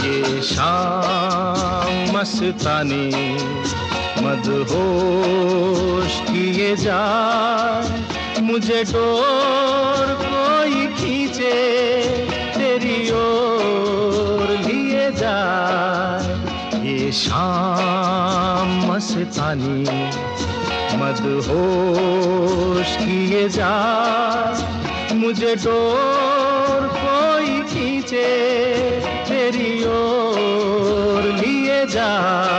ये शाम मस्तानी मदहोश किए जाए, मुझे डोर कोई खींचे तेरी ओर लिए जाए। ये शाम मस्तानी मदहोश किए जाए, मुझे डोर कोई खींचे तेरी ओर लिए जाए।